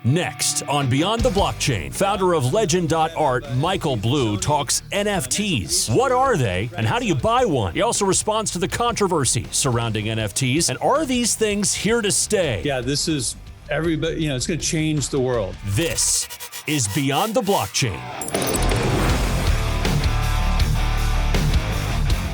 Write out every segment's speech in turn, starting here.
Next on Beyond the Blockchain, founder of LGND.art, Michael Blu, talks NFTs. What are they and how do you buy one? He also responds to the controversy surrounding NFTs and are these things here to stay? Yeah, this is everybody, it's going to change the world. This is Beyond the Blockchain.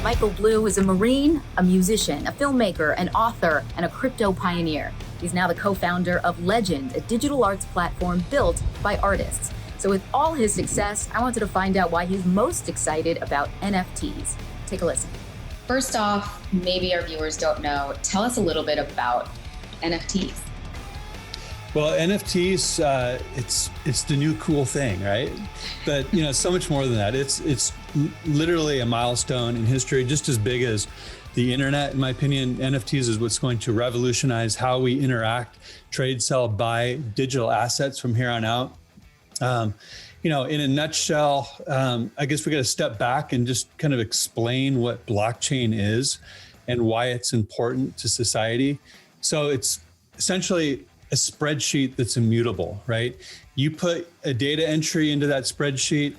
Michael Blu is a Marine, a musician, a filmmaker, an author, and a crypto pioneer. He's now the co-founder of LGND, a digital arts platform built by artists. So with all his success, I wanted to find out why he's most excited about NFTs. Take a listen. First off, maybe our viewers don't know, tell us a little bit about NFTs. Well, NFTs, it's the new cool thing, right? But so much more than that. It's literally a milestone in history, just as big as the internet. In my opinion, NFTs is what's going to revolutionize how we interact, trade, sell, buy digital assets from here on out. In a nutshell, I guess we got to step back and just kind of explain what blockchain is and why it's important to society. So it's essentially a spreadsheet that's immutable, right? You put a data entry into that spreadsheet,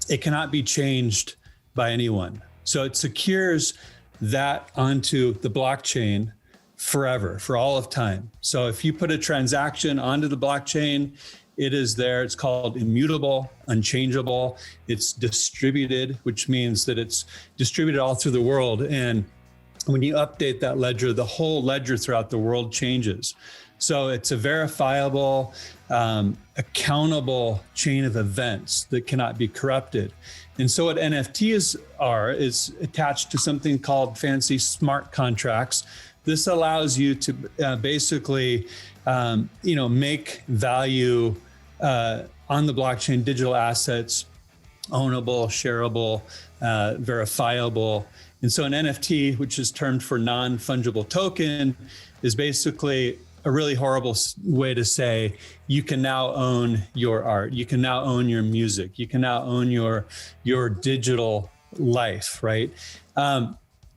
it cannot be changed by anyone. So it secures that onto the blockchain forever, for all of time. So if you put a transaction onto the blockchain, it is there. It's called immutable, unchangeable. It's distributed, which means that it's distributed all through the world. And when you update that ledger, the whole ledger throughout the world changes. So it's a verifiable, accountable chain of events that cannot be corrupted. And so what NFTs are is attached to something called fancy smart contracts. This allows you to basically, make value on the blockchain, digital assets, ownable, shareable, verifiable. And so an NFT, which is termed for non-fungible token, is basically a really horrible way to say you can now own your art, you can now own your music, you can now own your digital life, right?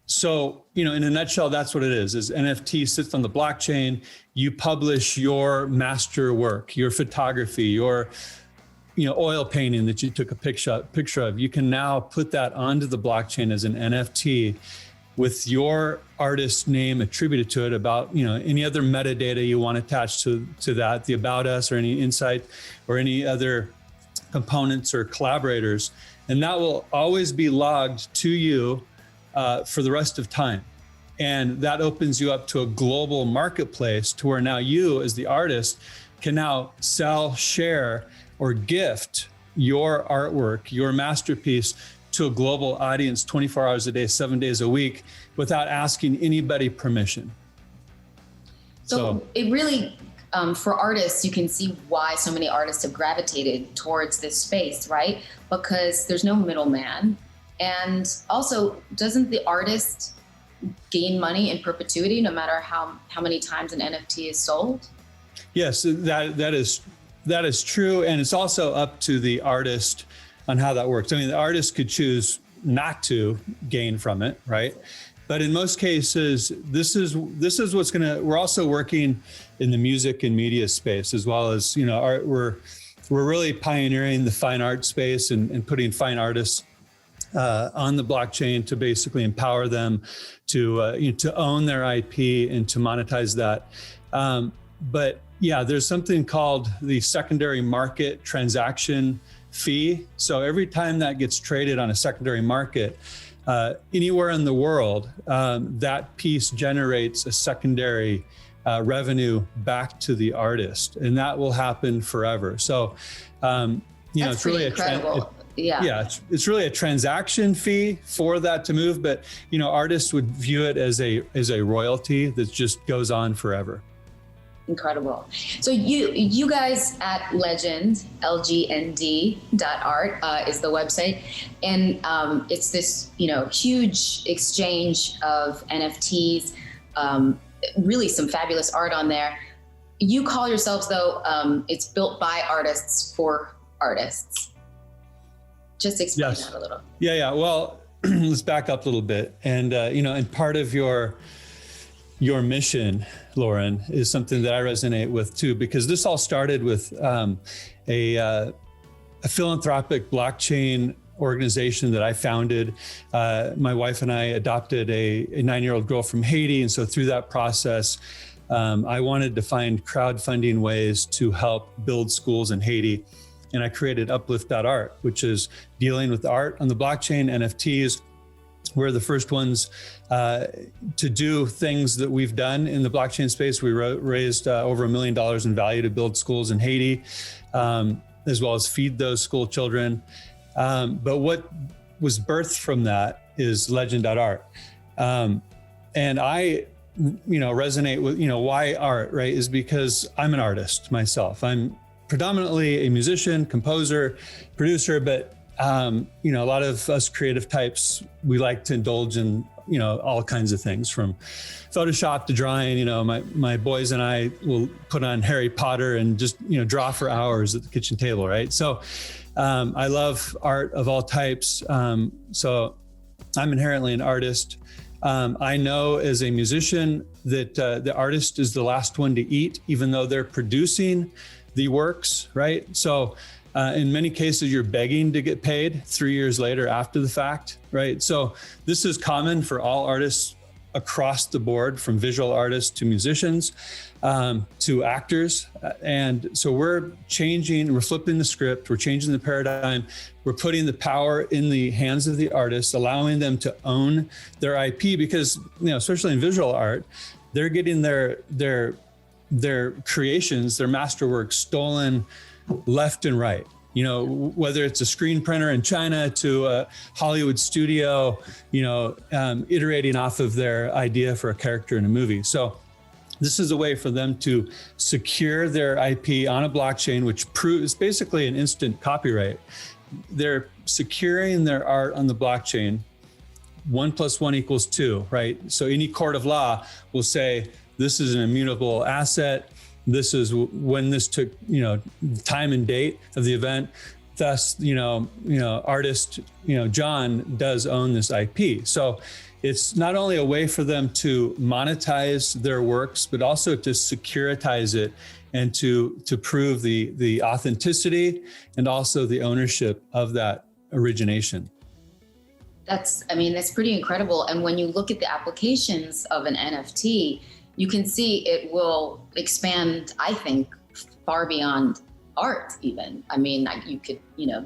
So, in a nutshell, that's what it is NFT sits on the blockchain. You publish your master work, your photography, your oil painting that you took a picture of. You can now put that onto the blockchain as an NFT with your artist name attributed to it, about any other metadata you want attached to that, the about us or any insight or any other components or collaborators. And that will always be logged to you for the rest of time. And that opens you up to a global marketplace to where now you as the artist can now sell, share, or gift your artwork, your masterpiece to a global audience 24 hours a day, 7 days a week without asking anybody permission. So it really, for artists, you can see why so many artists have gravitated towards this space, right? Because there's no middleman. And also, doesn't the artist gain money in perpetuity no matter how many times an NFT is sold? Yes, that is true. And it's also up to the artist on how that works. I mean, the artist could choose not to gain from it, right? But in most cases, this is what's we're also working in the music and media space, as well as, art. We're really pioneering the fine art space and putting fine artists on the blockchain to basically empower them to own their IP and to monetize that. But yeah, there's something called the secondary market transaction fee. So every time that gets traded on a secondary market, anywhere in the world, that piece generates a secondary revenue back to the artist, and that will happen forever. So, it's really incredible. It's really a transaction fee for that to move, but artists would view it as a royalty that just goes on forever. Incredible. So you guys at LGND, LGND.art is the website, and it's this huge exchange of NFTs, really some fabulous art on there. You call yourselves, though, it's built by artists for artists. Just explain that a little. Yeah. Well, let's back up a little bit, and and part of your your mission, Lauren, is something that I resonate with too, because this all started with a philanthropic blockchain organization that I founded. My wife and I adopted a 9-year-old girl from Haiti. And so through that process, I wanted to find crowdfunding ways to help build schools in Haiti. And I created Uplift.art, which is dealing with art on the blockchain, NFTs. We're the first ones to do things that we've done in the blockchain space. We raised over $1 million in value to build schools in Haiti, as well as feed those school children. But what was birthed from that is LGND.art. And I, resonate with, why art, right? Is because I'm an artist myself. I'm predominantly a musician, composer, producer, but a lot of us creative types, we like to indulge in, all kinds of things, from Photoshop to drawing. My boys and I will put on Harry Potter and just, draw for hours at the kitchen table, right? So I love art of all types. So I'm inherently an artist. I know as a musician that the artist is the last one to eat, even though they're producing the works, right? So in many cases, you're begging to get paid 3 years later after the fact, right? So this is common for all artists across the board, from visual artists to musicians to actors. And so we're flipping the script, we're changing the paradigm, we're putting the power in the hands of the artists, allowing them to own their IP, because, especially in visual art, they're getting their creations, their masterworks stolen left and right. Whether it's a screen printer in China to a Hollywood studio, iterating off of their idea for a character in a movie. So this is a way for them to secure their IP on a blockchain, which is basically an instant copyright. They're securing their art on the blockchain. 1 + 1 = 2, right? So any court of law will say, this is an immutable asset. This is when this took, time and date of the event. Thus, artist, John does own this IP. So it's not only a way for them to monetize their works, but also to securitize it and to prove the authenticity and also the ownership of that origination. That's pretty incredible. And when you look at the applications of an NFT, you can see it will expand, I think, far beyond art even. You could,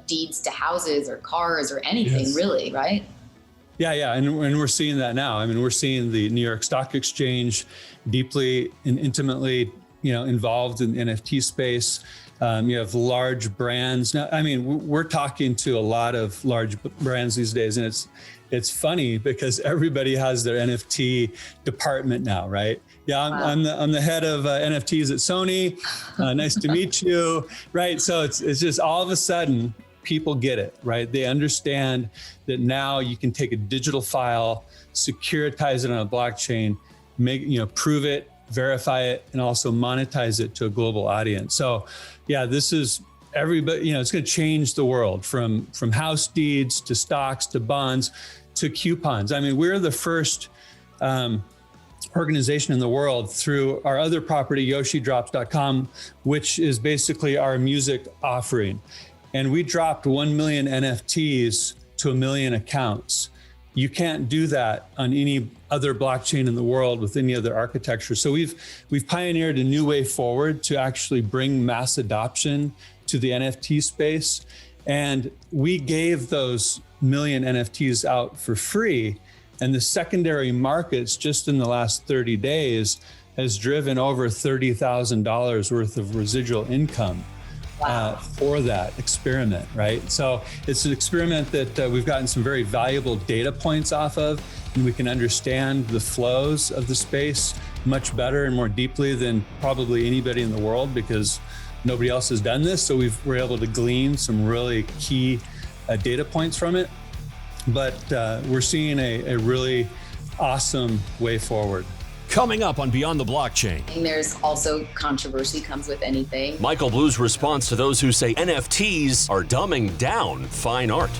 deeds to houses or cars or anything, yes. Really, right? Yeah. And we're seeing that now. We're seeing the New York Stock Exchange deeply and intimately, involved in the NFT space. You have large brands. Now, we're talking to a lot of large brands these days, and it's funny because everybody has their NFT department now, right? Yeah, wow. I'm the head of NFTs at Sony. Nice to meet you, right? So it's just all of a sudden people get it, right? They understand that now you can take a digital file, securitize it on a blockchain, prove it, verify it, and also monetize it to a global audience. So yeah, this is everybody, it's going to change the world from house deeds to stocks to bonds to coupons. We're the first organization in the world through our other property, yoshidrops.com, which is basically our music offering. And we dropped 1 million NFTs to 1 million accounts. You can't do that on any other blockchain in the world with any other architecture. So we've pioneered a new way forward to actually bring mass adoption to the NFT space. And we gave those 1 million NFTs out for free. And the secondary markets just in the last 30 days has driven over $30,000 worth of residual income. Wow. For that experiment, right? So it's an experiment that we've gotten some very valuable data points off of, and we can understand the flows of the space much better and more deeply than probably anybody in the world, because nobody else has done this. So we're able to glean some really key data points from it. But we're seeing a really awesome way forward. Coming up on Beyond the Blockchain. And there's also controversy comes with anything. Michael Blu's response to those who say NFTs are dumbing down fine art.